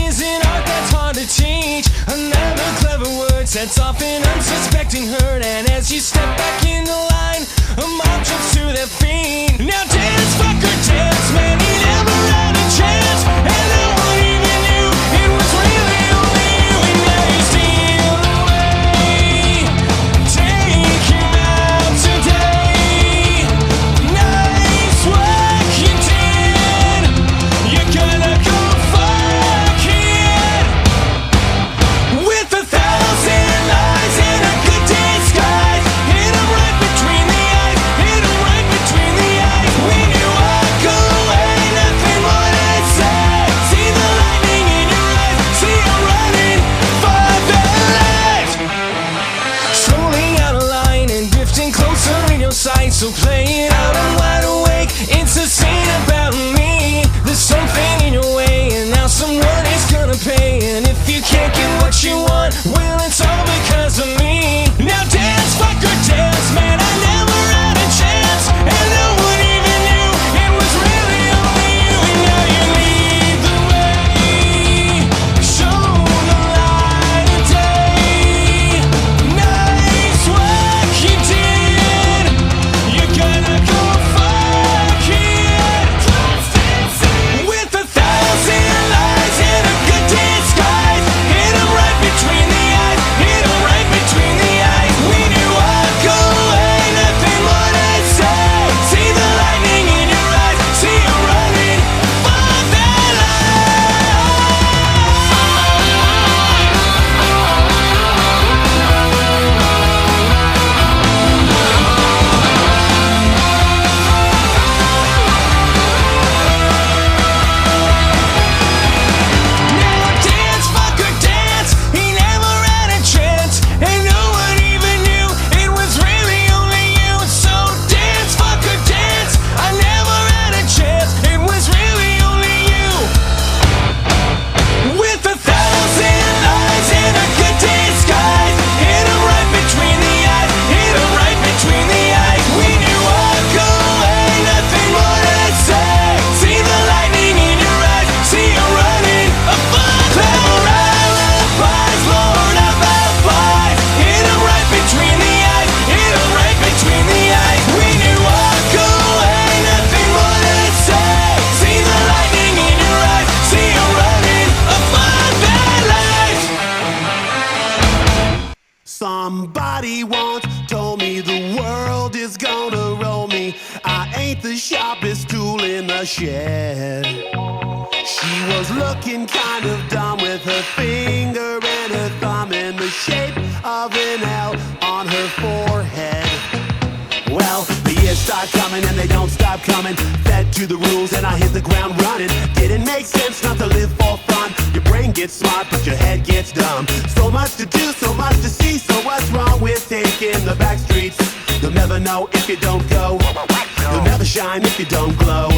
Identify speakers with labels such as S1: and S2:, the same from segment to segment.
S1: is an art that's hard to teach. Another clever word sets off an unsuspecting herd, and as you step back in the line, a mob jumps to their feet. Now dance, fucker, dance, man, he never had a chance, and no one even knew it was really only you. And now you steal away, take him out today. Nice work you did, you're gonna go fuck it. With 1,000 lies and a good disguise, hit him right between the eyes, hit him right between the eyes. When you walk away, nothing more to say. See the lightning in your eyes, see you running for the light. Strolling out of line and drifting closer in your sight, so play it out, I'm wide awake. It's a scene about me. There's something in your way, and now someone is gonna pay. And if you can't get what you want, well, it's all because of me. Now dance, fucker, dance, man, I never had a chance, and no one even knew it was really only you. And now you lead the way, show the light of day. Nice work you did, you're gonna go fuck it. With 1,000 lies and a good disguise, hit him right between the eyes, hit him right between the eyes. When you walk away, nothing more to say. See the lightning in your eyes, see you running for that Now dance, fucker, dance. He never had a chance, and no one even knew it was really only you. So dance, fucker, dance. I never had a chance, it was really only you. With 1,000 lies and a good disguise, hit him right between the eyes, hit him right between the eyes. When you walk away, nothing more to say. See the lightning in your eyes, see you running a fun. Clever alibis, Lord of alibis. Hit him right between the eyes, hit him right between the eyes. When you walk away, nothing more to say. See the lightning in your eyes, see you running a fun bad life.
S2: Somebody once told me the world is gonna roll me. I ain't the sharpest tool in the shed. She was looking kind of dumb with her finger and her thumb in the shape of an L on her forehead. Well, the years start coming and they don't stop coming. Fed to the rules and I hit the ground running. Didn't make sense not to live for fun. Your brain gets smart but your head gets dumb. So much to do, so much to see. So what's wrong with taking the back streets? You'll never know if you don't go. You'll never shine if you don't glow.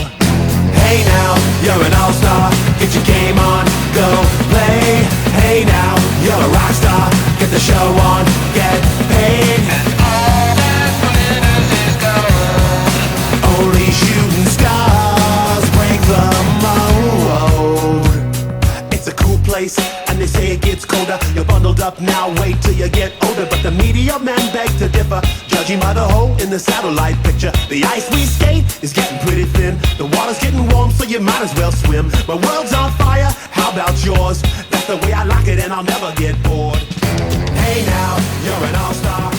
S2: Hey now, you're an all-star. Get your game on, go play. Hey now, you're a rock star. Get the show on, get paid. Only shooting stars break the mold. It's a cool place, and they say it gets colder. You're bundled up now, wait till you get older. But the media men beg to differ, judging by the hole in the satellite picture. The ice we skate is getting pretty thin. The water's getting warm, so you might as well swim. My world's on fire, how about yours? That's the way I like it, and I'll never get bored. Hey now, you're an all-star.